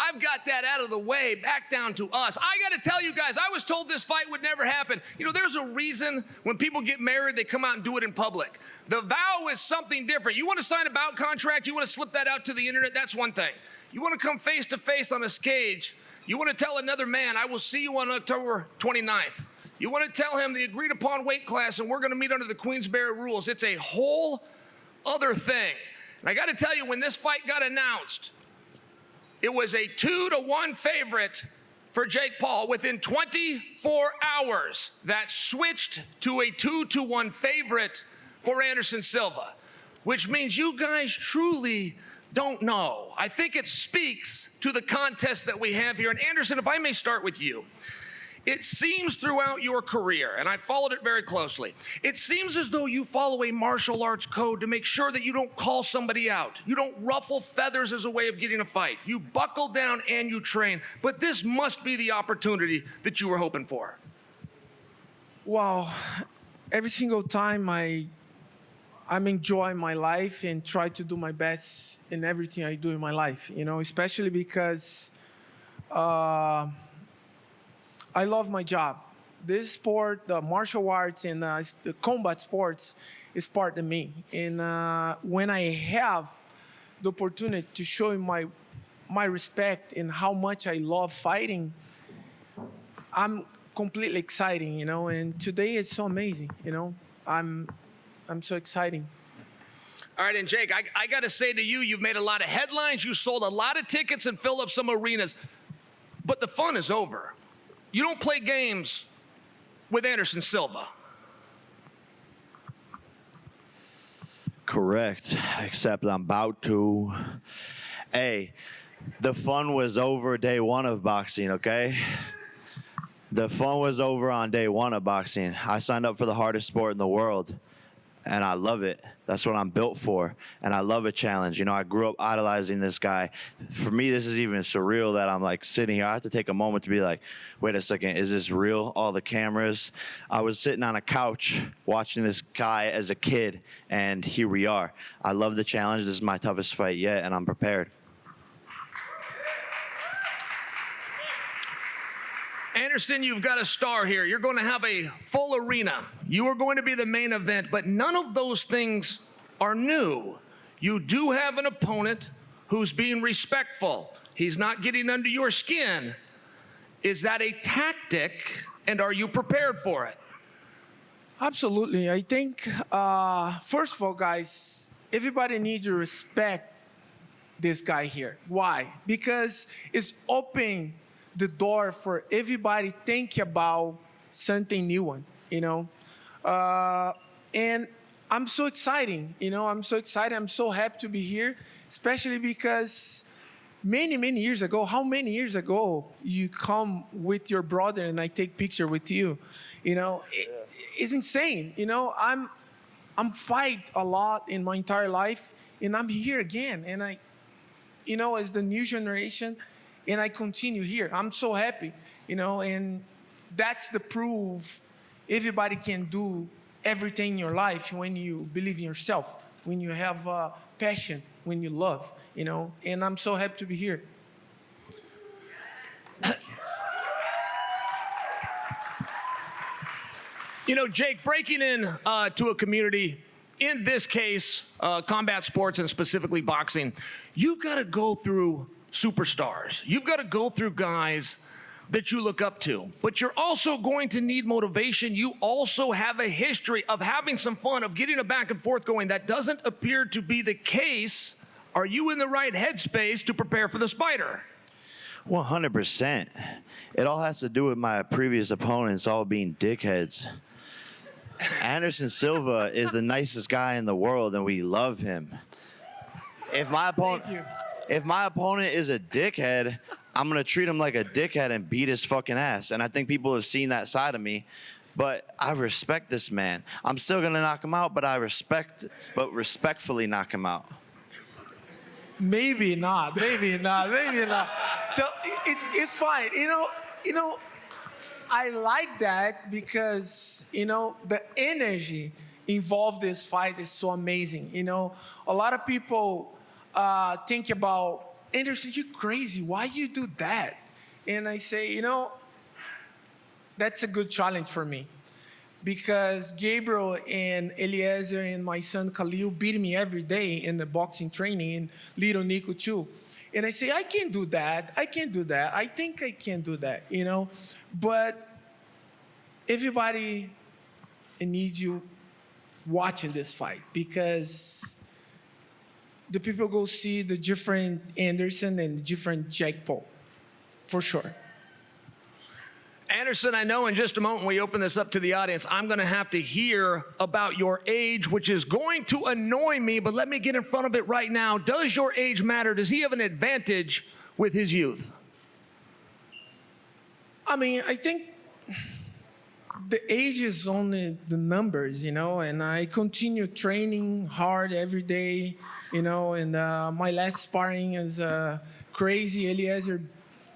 I've got that out of the way, back down to us. I got to tell you guys, I was told this fight would never happen. You know, there's a reason when people get married, they come out and do it in public. The vow is something different. You want to sign a vow contract, you want to slip that out to the internet, that's one thing. You want to come face to face on a stage, you want to tell another man, I will see you on October 29th. You want to tell him the agreed upon weight class and we're going to meet under the Queensberry rules. It's a whole other thing. And I got to tell you, when this fight got announced, it was a 2-1 favorite for Jake Paul. Within 24 hours, that switched to a 2-1 favorite for Anderson Silva, which means you guys truly don't know. I think it speaks to the contest that we have here. And Anderson, if I may start with you. It seems throughout your career, and I followed it very closely, it seems as though you follow a martial arts code to make sure that you don't call somebody out. You don't ruffle feathers as a way of getting a fight. You buckle down and you train. But this must be the opportunity that you were hoping for. Well, every single time I'm enjoying my life and try to do my best in everything I do in my life, you know, especially because I love my job. This sport, the martial arts and the combat sports is part of me. And when I have the opportunity to show my respect and how much I love fighting, I'm completely exciting, you know. And today it's so amazing, you know. I'm so exciting. All right, and Jake, I got to say to you, you've made a lot of headlines. You sold a lot of tickets and filled up some arenas. But the fun is over. You don't play games with Anderson Silva. Correct, except I'm about to. Hey, the fun was over day one of boxing, okay? The fun was over on day one of boxing. I signed up for the hardest sport in the world, and I love it. That's what I'm built for, and I love a challenge. You know, I grew up idolizing this guy. For me, this is even surreal that I'm like sitting here. I have to take a moment to be like, wait a second, is this real? All the cameras. I was sitting on a couch watching this guy as a kid, and here we are. I love the challenge. This is my toughest fight yet, and I'm prepared. Anderson, you've got a star here. You're going to have a full arena. You are going to be the main event, but none of those things are new. You do have an opponent who's being respectful. He's not getting under your skin. Is that a tactic, and are you prepared for it? Absolutely. I think, first of all, guys, everybody needs to respect this guy here. Why? Because it's open the door for everybody think about something new, you know. And I'm so excited, you know. I'm so excited. I'm so happy to be here, especially because many years ago, how many years ago you come with your brother and I take picture with you, you know. It's insane, you know. I'm fight a lot in my entire life, and I'm here again, and I, you know, as the new generation, and I continue here. I'm so happy, you know, and that's the proof everybody can do everything in your life when you believe in yourself, when you have passion, when you love, you know, and I'm so happy to be here. You know, Jake, breaking in to a community, in this case, combat sports and specifically boxing, you've got to go through superstars. You've got to go through guys that you look up to, but you're also going to need motivation. You also have a history of having some fun, of getting a back and forth going. That doesn't appear to be the case. Are you in the right headspace to prepare for the Spider? 100%. It all has to do with my previous opponents all being dickheads. Anderson Silva is the nicest guy in the world, and we love him. If my opponent is a dickhead, I'm going to treat him like a dickhead and beat his fucking ass. And I think people have seen that side of me. But I respect this man. I'm still going to knock him out, but respectfully knock him out. Maybe not. So it's fine. You know, I like that because, you know, the energy involved in this fight is so amazing. You know, a lot of people think about Anderson, you're crazy. Why you do that? And I say, you know, that's a good challenge for me. Because Gabriel and Eliezer and my son Khalil beat me every day in the boxing training, and little Nico too. And I say, I can't do that. I can't do that. I think I can do that, you know? But everybody needs you watching this fight, because the people go see the different Anderson and different Jake Paul, for sure. Anderson, I know in just a moment when we open this up to the audience, I'm going to have to hear about your age, which is going to annoy me, but let me get in front of it right now. Does your age matter? Does he have an advantage with his youth? I mean, I think the age is only the numbers, you know, and I continue training hard every day, you know, and my last sparring is crazy. Eliezer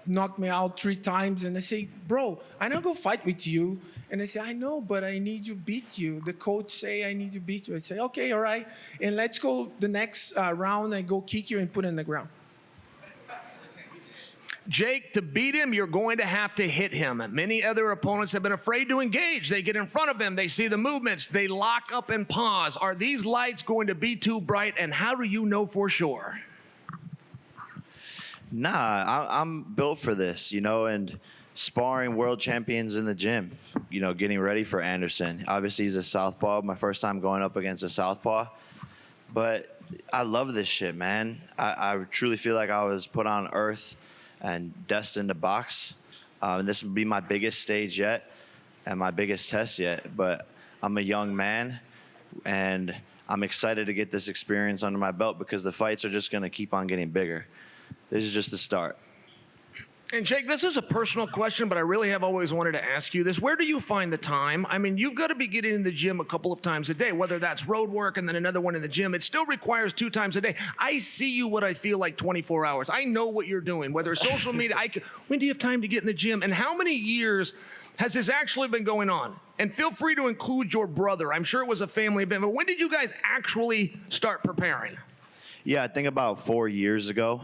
knocked me out 3 times, and I say, bro, I don't go fight with you. And I say, I know, but I need to beat you. The coach say I need to beat you. I say, okay, all right, and let's go the next round. I go kick you and put it in the ground. Jake, to beat him, you're going to have to hit him. Many other opponents have been afraid to engage. They get in front of him. They see the movements. They lock up and pause. Are these lights going to be too bright, and how do you know for sure? Nah, I'm built for this, you know, and sparring world champions in the gym, you know, getting ready for Anderson. Obviously, he's a southpaw. My first time going up against a southpaw. But I love this shit, man. I truly feel like I was put on earth and destined to box. And this would be my biggest stage yet and my biggest test yet. But I'm a young man, and I'm excited to get this experience under my belt, because the fights are just going to keep on getting bigger. This is just the start. And Jake, this is a personal question, but I really have always wanted to ask you this. Where do you find the time? I mean, you've got to be getting in the gym a couple of times a day, whether that's road work and then another one in the gym. It still requires 2 times a day. I see you what I feel like 24 hours. I know what you're doing, whether it's social media. When do you have time to get in the gym? And how many years has this actually been going on? And feel free to include your brother. I'm sure it was a family event, but when did you guys actually start preparing? Yeah, I think about 4 years ago.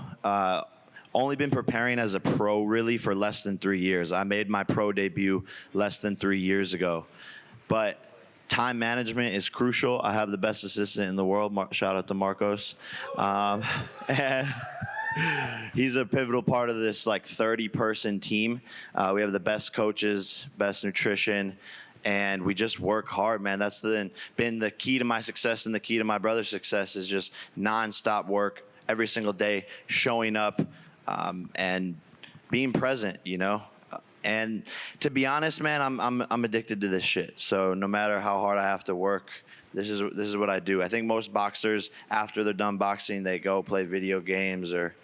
Only been preparing as a pro really for less than 3 years. I made my pro debut less than 3 years ago. But time management is crucial. I have the best assistant in the world. Shout out to Marcos. And he's a pivotal part of this like 30-person team. We have the best coaches, best nutrition, and we just work hard, man. That's been the key to my success, and the key to my brother's success is just nonstop work every single day, showing up and being present, you know. And to be honest, man, I'm addicted to this shit. So no matter how hard I have to work, this is what I do. I think most boxers, after they're done boxing, they go play video games or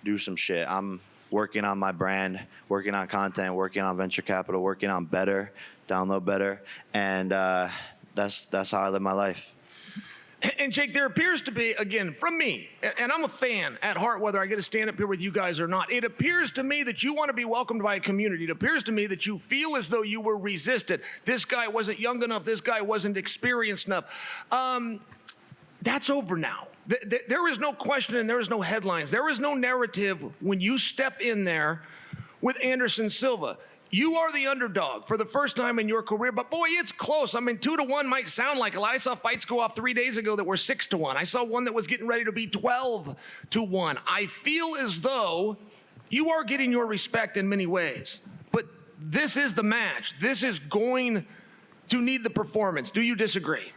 do some shit. I'm working on my brand, working on content, working on venture capital, working on better, download better, and that's how I live my life. And Jake, there appears to be, again, from me, and I'm a fan at heart, whether I get to stand up here with you guys or not, it appears to me that you want to be welcomed by a community. It appears to me that you feel as though you were resisted. This guy wasn't young enough. This guy wasn't experienced enough. That's over now. There is no question and there is no headlines. There is no narrative when you step in there with Anderson Silva. You are the underdog for the first time in your career, but boy, it's close. I mean, 2-1 might sound like a lot. I saw fights go off 3 days ago that were 6-1. I saw one that was getting ready to be 12-1. I feel as though you are getting your respect in many ways, but this is the match. This is going to need the performance. Do you disagree?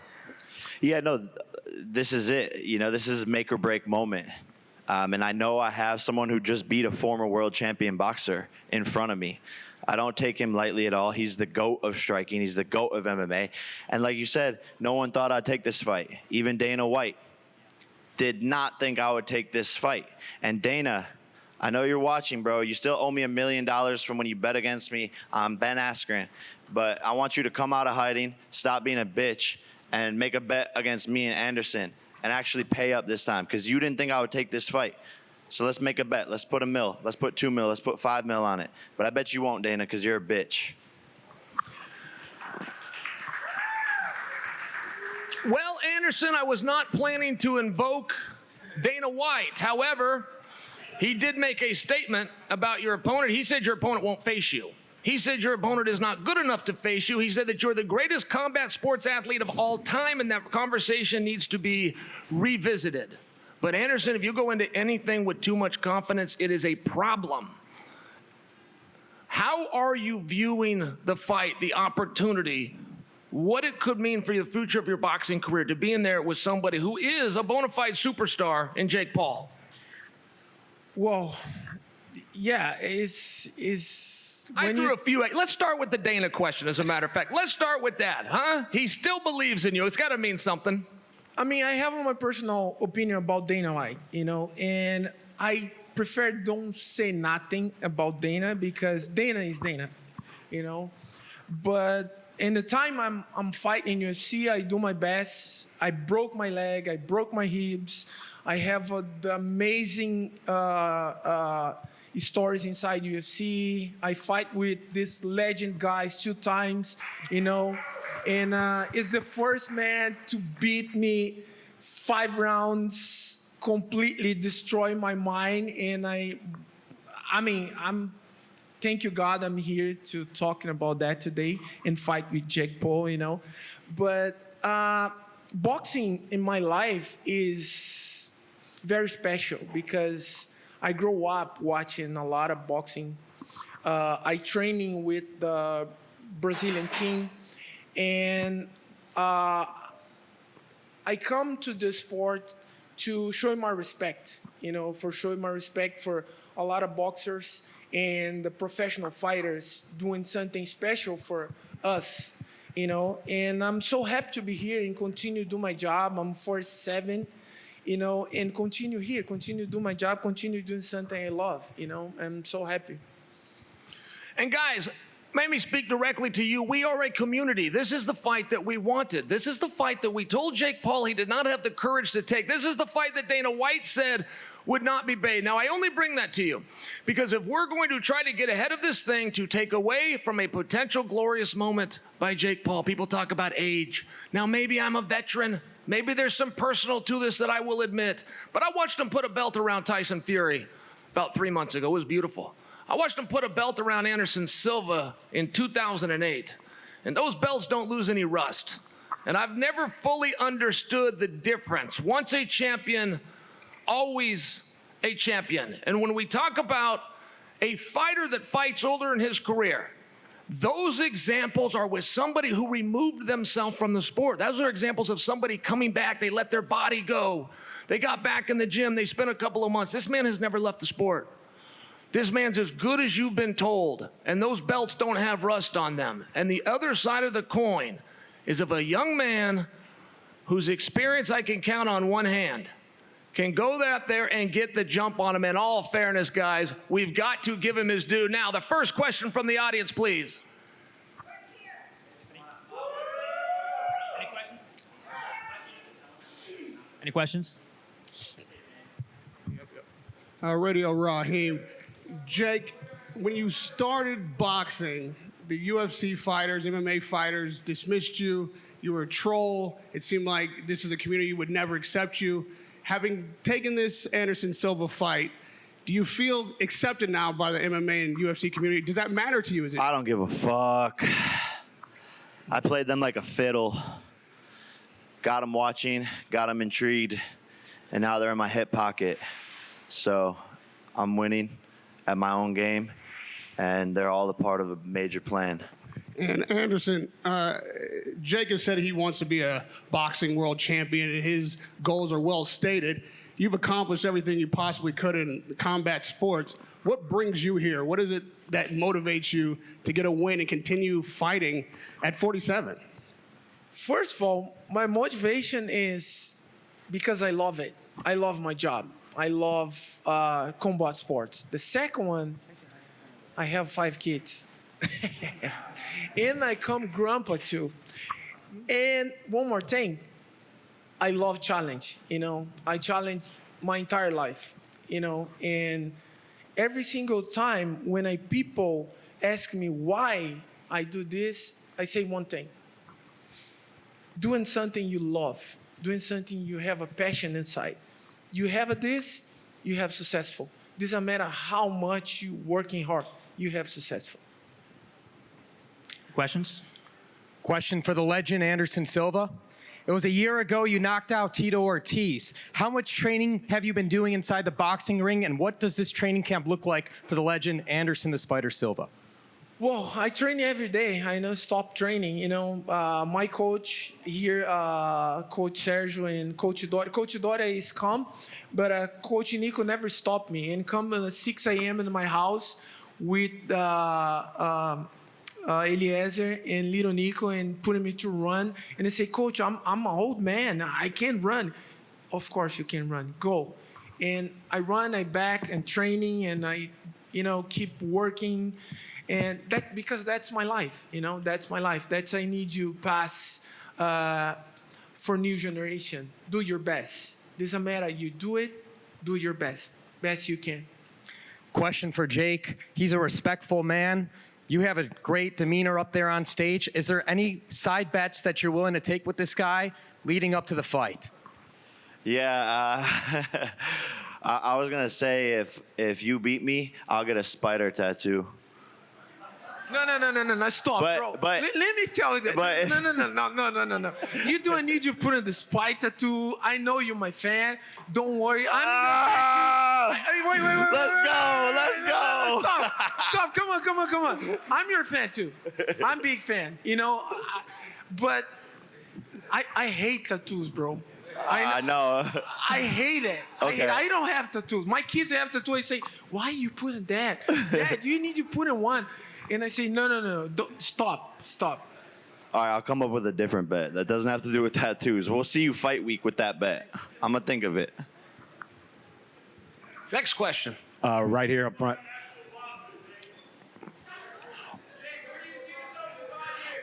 Yeah, no, this is it. You know, this is a make or break moment. And I know I have someone who just beat a former world champion boxer in front of me. I don't take him lightly at all. He's the GOAT of striking. He's the GOAT of MMA. And like you said, no one thought I'd take this fight. Even Dana White did not think I would take this fight. And Dana, I know you're watching, bro. You still owe me $1 million from when you bet against me on Ben Askren. But I want you to come out of hiding, stop being a bitch, and make a bet against me and Anderson and actually pay up this time, because you didn't think I would take this fight. So let's make a bet. Let's put $1 million. Let's put $2 million. Let's put $5 million on it. But I bet you won't, Dana, because you're a bitch. Well, Anderson, I was not planning to invoke Dana White. However, He did make a statement about your opponent. He said your opponent won't face you. He said your opponent is not good enough to face you. He said that you're the greatest combat sports athlete of all time, and that conversation needs to be revisited. But Anderson, if you go into anything with too much confidence, it is a problem. How are you viewing the fight, the opportunity, what it could mean for the future of your boxing career to be in there with somebody who is a bona fide superstar in Jake Paul? Well, yeah, I threw a few. Let's start with the Dana question, as a matter of fact. Let's start with that, huh? He still believes in you. It's got to mean something. I mean, I have my personal opinion about Dana White, you know, and I prefer don't say nothing about Dana because Dana is Dana, you know. But in the time I'm fighting UFC, I do my best. I broke my leg. I broke my hips. I have the amazing stories inside UFC. I fight with these legend guys 2 times, you know, and is the first man to beat me 5 rounds, completely destroy my mind. And thank you God, I'm here to talking about that today and fight with Jake Paul, you know. But boxing in my life is very special because I grew up watching a lot of boxing. I training with the Brazilian team, and I come to the sport to show my respect, you know, for showing my respect for a lot of boxers and the professional fighters doing something special for us, you know. And I'm so happy to be here and continue to do my job. I'm 47. You know, and continue here, continue to do my job, continue doing something I love, you know. I'm so happy. And guys, let me speak directly to you. We are a community. This is the fight that we wanted. This is the fight that we told Jake Paul he did not have the courage to take. This is the fight that Dana White said would not be made. Now, I only bring that to you because if we're going to try to get ahead of this thing to take away from a potential glorious moment by Jake Paul, people talk about age. Now, maybe I'm a veteran. Maybe there's some personal to this that I will admit, but I watched him put a belt around Tyson Fury about 3 months ago. It was beautiful. I watched him put a belt around Anderson Silva in 2008, and those belts don't lose any rust. And I've never fully understood the difference. Once a champion, always a champion. And when we talk about a fighter that fights older in his career, those examples are with somebody who removed themselves from the sport. Those are examples of somebody coming back. They let their body go. They got back in the gym. They spent a couple of months. This man has never left the sport. This man's as good as you've been told, and those belts don't have rust on them. And the other side of the coin is of a young man whose experience I can count on one hand can go out there and get the jump on him. In all fairness, guys, we've got to give him his due. Now, the first question from the audience, please. Any questions? Radio Raheem. Jake, when you started boxing, the UFC fighters, MMA fighters dismissed you. You were a troll. It seemed like this is a community would never accept you. Having taken this Anderson Silva fight, do you feel accepted now by the MMA and UFC community? Does that matter to you? I don't give a fuck. I played them like a fiddle. Got them watching, got them intrigued, and now they're in my hip pocket. So I'm winning at my own game, and they're all a part of a major plan. And Anderson, Jake has said he wants to be a boxing world champion, and his goals are well stated. You've accomplished everything you possibly could in combat sports. What brings you here? What is it that motivates you to get a win and continue fighting at 47? First of all, my motivation is because I love it. I love my job. I love combat sports. The second one, I have 5 kids. And I come grandpa too. And one more thing, I love challenge, you know. I challenge my entire life, you know. And every single time when people ask me why I do this, I say one thing. Doing something you love, doing something you have a passion inside. You have this, you have successful. doesn't matter how much you working hard, you have successful. Questions? Question for the legend, Anderson Silva. It was a year ago you knocked out Tito Ortiz. How much training have you been doing inside the boxing ring, and what does this training camp look like for the legend, Anderson the Spider Silva? Well, I train every day. I don't stop training. You know, my coach here, Coach Sergio and Coach Dora. Coach Dora is calm, but Coach Nico never stopped me and come at 6 a.m. in my house with Eliezer and little Nico and putting me to run. And they say, Coach, I'm an old man. I can't run. Of course you can run. Go. And I run, I back and training, and I, keep working. And that, because that's my life, that's my life. That's I need you pass for new generation. Do your best. Doesn't matter, you do it, do your best you can. Question for Jake. He's a respectful man. You have a great demeanor up there on stage. Is there any side bets that you're willing to take with this guy leading up to the fight? Yeah, I was gonna say if you beat me, I'll get a spider tattoo. No, stop, bro. Let me tell you that. No. You don't need to put in the spike tattoo. I know you're my fan. Don't worry. Wait. Let's go. Stop. Come on. I'm your fan too. I'm big fan. But I hate tattoos, bro. I know. I hate it. Okay. I don't have tattoos. My kids have tattoos. I say, why are you putting that? Dad, you need to put in one. And I say, no, don't, stop. All right, I'll come up with a different bet. That doesn't have to do with tattoos. We'll see you fight week with that bet. I'm going to think of it. Next question. Right here up front.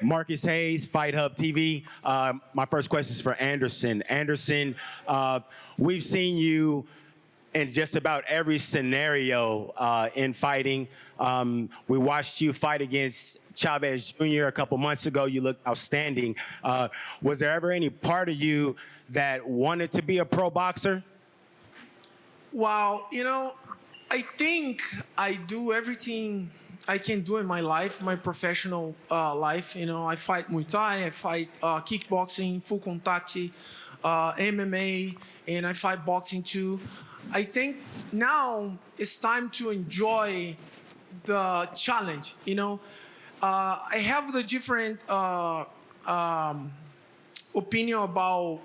Marcus Hayes, Fight Hub TV. My first question is for Anderson. Anderson, we've seen you in just about every scenario in fighting. We watched you fight against Chavez Jr. a couple months ago. You looked outstanding. Was there ever any part of you that wanted to be a pro boxer? Well, I think I do everything I can do in my life, my professional life. I fight Muay Thai, I fight kickboxing, full contact, MMA, and I fight boxing too. I think now it's time to enjoy the challenge. I have the different opinion about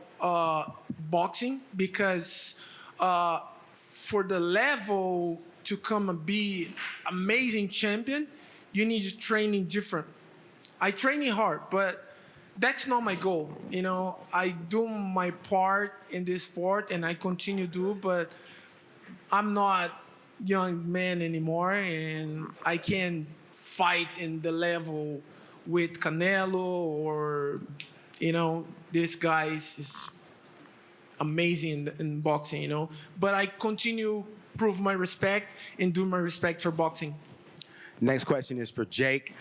boxing because for the level to come and be amazing champion, you need to training different. I training hard, but that's not my goal. I do my part in this sport and I continue to do, but I'm not young man anymore and I can't fight in the level with Canelo or, this guy is amazing in boxing, But I continue prove my respect and do my respect for boxing. Next question is for Jake.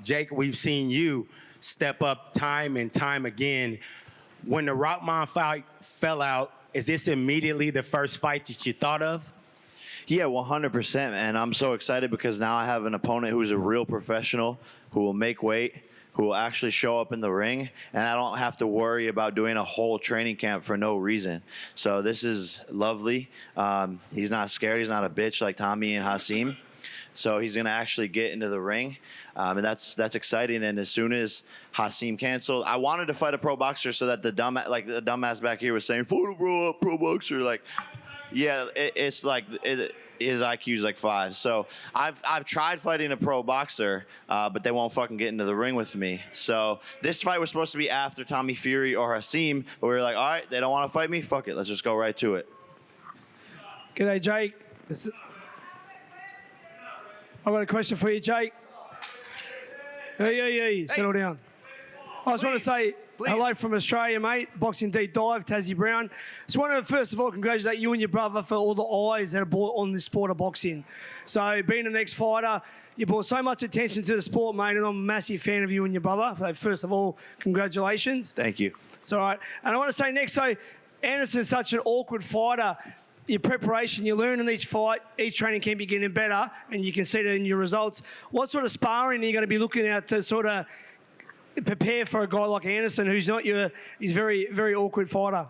Jake, we've seen you step up time and time again. When the Rockman fight fell out, is this immediately the first fight that you thought of? Yeah, 100%, and I'm so excited because now I have an opponent who's a real professional, who will make weight, who will actually show up in the ring, and I don't have to worry about doing a whole training camp for no reason. So this is lovely. He's not scared. He's not a bitch like Tommy and Hasim. So he's going to actually get into the ring, and that's exciting. And as soon as Hasim canceled, I wanted to fight a pro boxer so that the dumbass back here was saying, "Photo bro up, pro boxer." Like, yeah, it's like his IQ is like 5. So I've tried fighting a pro boxer, but they won't fucking get into the ring with me. So this fight was supposed to be after Tommy Fury or Hasim, but we were like, all right, they don't want to fight me. Fuck it, let's just go right to it. G'day, Jake. I've got a question for you, Jake. Hey. Settle down. I just want to say hello from Australia, mate. Boxing Deep Dive, Tassie Brown. Just want to, first of all, congratulate you and your brother for all the eyes that are brought on this sport of boxing. So, being the next fighter, you brought so much attention to the sport, mate, and I'm a massive fan of you and your brother. So, first of all, congratulations. Thank you. It's all right. And I want to say next, so Anderson's such an awkward fighter. your preparation, you learn in each fight, each training camp you're getting better, and you can see that in your results. What sort of sparring are you going to be looking at to sort of prepare for a guy like Anderson, who's not he's very, very awkward fighter?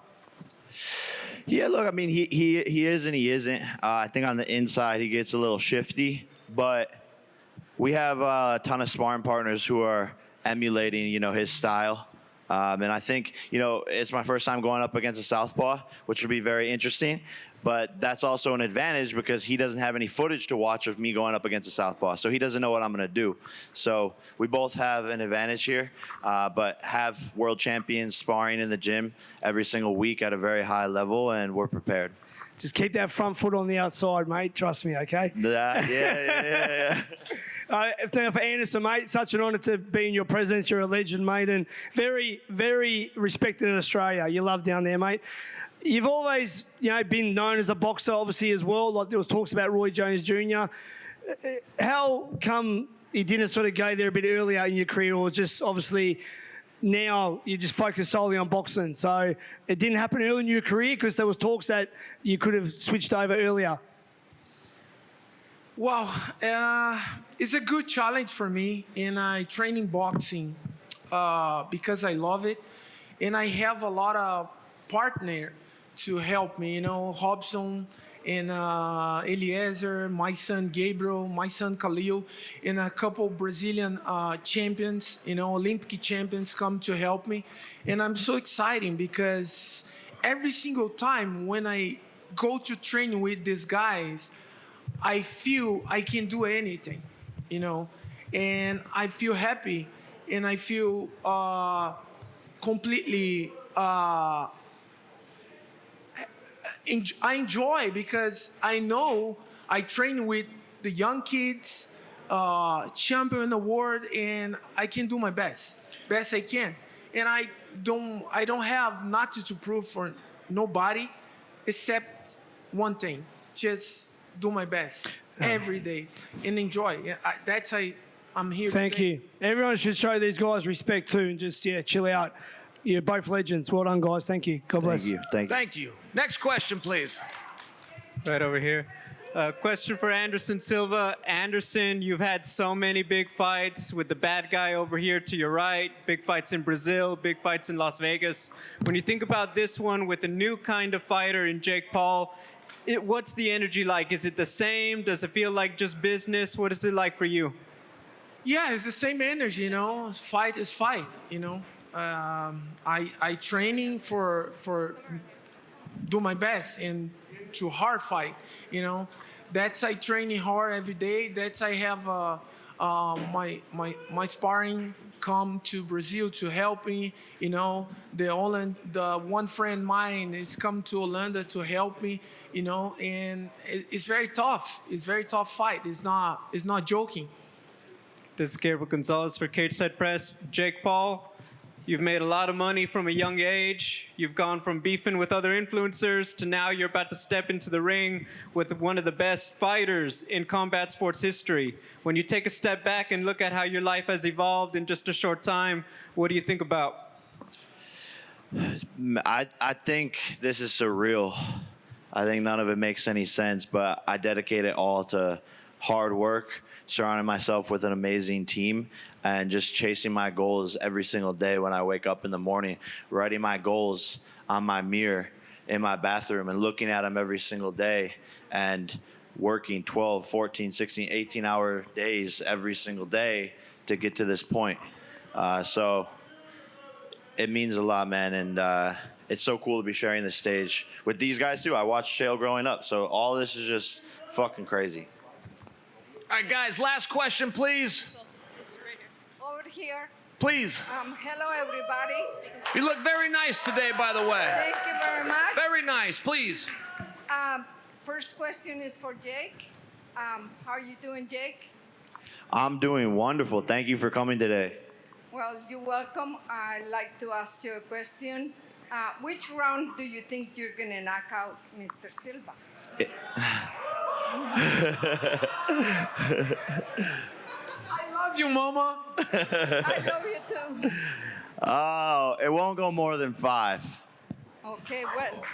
Yeah, look, I mean, he is and he isn't. I think on the inside he gets a little shifty, but we have a ton of sparring partners who are emulating, his style. And I think, it's my first time going up against a southpaw, which would be very interesting. But that's also an advantage because he doesn't have any footage to watch of me going up against a southpaw. So he doesn't know what I'm going to do. So we both have an advantage here, but have world champions sparring in the gym every single week at a very high level, and we're prepared. Just keep that front foot on the outside, mate. Trust me, okay? Yeah. Now for Anderson, mate, such an honour to be in your presence. You're a legend, mate, and very, very respected in Australia. You love down there, mate. You've always, been known as a boxer, obviously, as well. Like there was talks about Roy Jones Jr. How come you didn't sort of go there a bit earlier in your career, or just obviously now you just focus solely on boxing? So it didn't happen early in your career because there was talks that you could have switched over earlier. Well, it's a good challenge for me, and I train in boxing because I love it, and I have a lot of partner to help me, Robson and Eliezer, my son Gabriel, my son Khalil, and a couple Brazilian champions, Olympic champions come to help me. And I'm so excited because every single time when I go to train with these guys, I feel I can do anything, and I feel happy, and I feel completely I enjoy because I know I train with the young kids, champion award, and I can do my best I can. And I don't have nothing to prove for nobody except one thing: just do my best every day and enjoy. Yeah, that's how I'm here. Thank you. Everyone should show these guys respect too, and just chill out. You're both legends. Well done, guys. Thank you. God bless. Thank you. Next question, please. Right over here. Question for Anderson Silva. Anderson, you've had so many big fights with the bad guy over here to your right, big fights in Brazil, big fights in Las Vegas. When you think about this one with a new kind of fighter in Jake Paul, what's the energy like? Is it the same? Does it feel like just business? What is it like for you? Yeah, it's the same energy, Fight is fight, I training for do my best and to hard fight, That's I training hard every day. That's I have my sparring come to Brazil to help me. The one friend mine is come to Orlando to help me. And it's very tough. It's very tough fight. It's not joking. This is Gabriel Gonzalez for Cage Side Press. Jake Paul, you've made a lot of money from a young age. You've gone from beefing with other influencers to now you're about to step into the ring with one of the best fighters in combat sports history. When you take a step back and look at how your life has evolved in just a short time, what do you think about? I think this is surreal. I think none of it makes any sense, but I dedicate it all to hard work, surrounding myself with an amazing team, and just chasing my goals every single day when I wake up in the morning, writing my goals on my mirror in my bathroom and looking at them every single day, and working 12, 14, 16, 18-hour days every single day to get to this point. So it means a lot, man, and it's so cool to be sharing this stage with these guys too. I watched Chael growing up, so all this is just fucking crazy. All right, guys, last question, please. It's right here. Over here. Please. Hello, everybody. You look very nice today, by the way. Thank you very much. Very nice, please. First question is for Jake. How are you doing, Jake? I'm doing wonderful. Thank you for coming today. Well, you're welcome. I'd like to ask you a question. Which round do you think you're going to knock out Mr. Silva? I love you, Mama. I love you too. Oh, it won't go more than 5. Okay, well,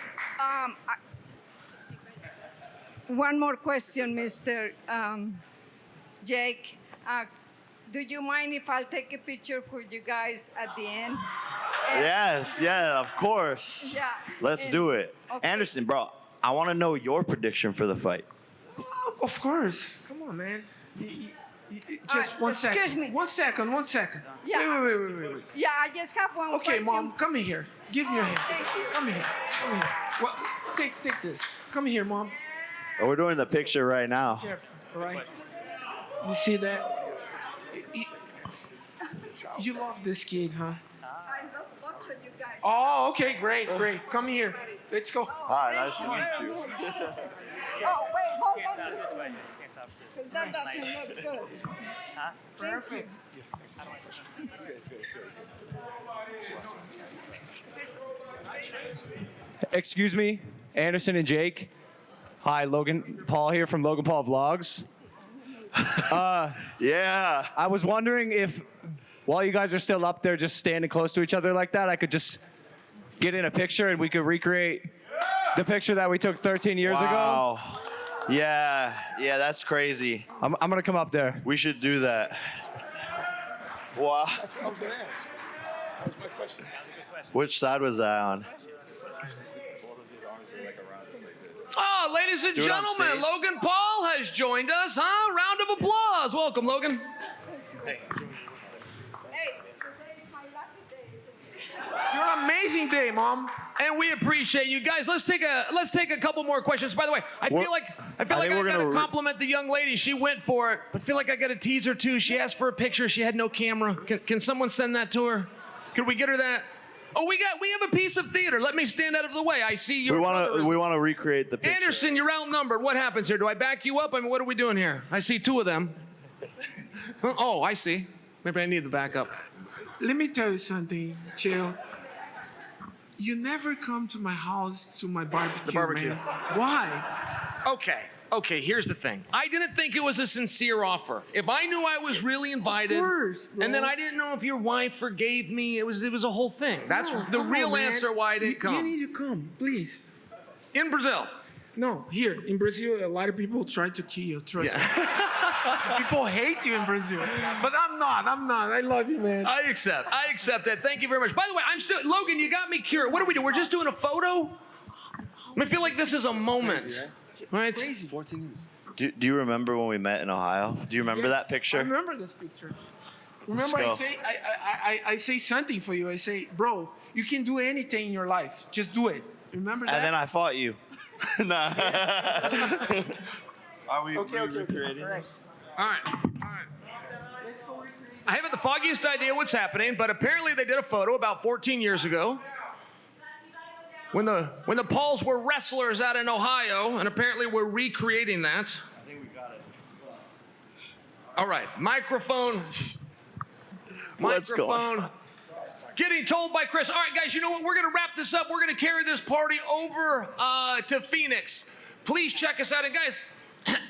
one more question, Mr. Jake. Do you mind if I'll take a picture with you guys at the end? Yes, yeah, of course. Yeah. Let's and- do it. okay. Anderson, bro, I want to know your prediction for the fight. Oh, of course. Come on, man. Just one second. excuse me. 1 second. 1 second. Yeah. Wait. Yeah, I just have one Okay, question. Mom, come in here. Give me your hand. thank you. Come here. Come here. Well, take this. Come here, Mom. Oh, we're doing the picture right now. Careful, all right? You see that? You love this kid, huh? I love both of you guys. Oh, okay, great. Come here. Let's go. Hi, nice to meet you. Oh, wait, hold on just a minute. 'Cause that doesn't look good. Perfect. Excuse me, Anderson and Jake. Hi, Logan Paul here from Logan Paul Vlogs. Yeah. I was wondering if, while you guys are still up there just standing close to each other like that, I could just get in a picture and we could recreate the picture that we took 13 years ago. Wow. Yeah, that's crazy. I'm gonna come up there. We should do that. Wow. Which side was that on? Oh, ladies and Do it on gentlemen, stage. Logan Paul has joined us, huh? Round of applause. Welcome, Logan. Hey, today's my lucky day, isn't it? You're an amazing day, Mom. And we appreciate you guys. Let's take a couple more questions. By the way, I feel like I think we're gotta gonna compliment the young lady. She went for it, but feel like I got to tease her too. She asked for a picture. She had no camera. Can someone send that to her? Could we get her that? Oh, we have a piece of theater. Let me stand out of the way. I see your brother is- We want to recreate the picture. Anderson, you're outnumbered. What happens here? Do I back you up? I mean, what are we doing here? I see two of them. Oh, I see. Maybe I need the backup. Let me tell you something, Chill. You never come to my house to my barbecue. The barbecue. Man. Why? Okay, here's the thing. I didn't think it was a sincere offer. If I knew I was really invited, course, bro. and then I didn't know if your wife forgave me, it was a whole thing. That's No, the come real on, man. answer why I didn't You come. need to come, please. In Brazil. No, here in Brazil, a lot of people try to kill you. Trust me. People hate you in Brazil, but I'm not. I love you, man. I accept that. Thank you very much. By the way, Logan, you got me curious. What do we do? We're just doing a photo? I feel like this is a moment. Right? Crazy. Do you remember when we met in Ohio? Do you remember that I picture? remember this picture. Remember, go. I say something for you. I say, bro, you can do anything in your life. Just do it. Remember that? And then I fought you. Nah. Are we Okay. recreating? All right. All right. I haven't the foggiest idea what's happening, but apparently they did a photo about 14 years ago when the Pauls were wrestlers out in Ohio, and apparently we're recreating that. I think we got it. All right, microphone. Let's go. Getting told by Chris. All right, guys, you know what? We're going to wrap this up. We're going to carry this party over to Phoenix. Please check us out. And guys,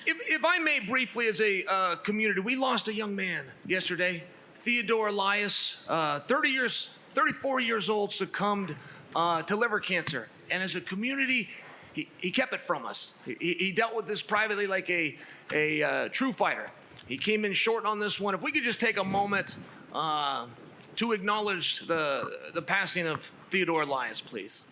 if I may briefly, as a community, we lost a young man yesterday, Theodore Elias, 34 years old, succumbed to liver cancer. And as a community, he kept it from us. He dealt with this privately like a true fighter. He came in short on this one. If we could just take a moment to acknowledge the passing of Theodore Elias, please.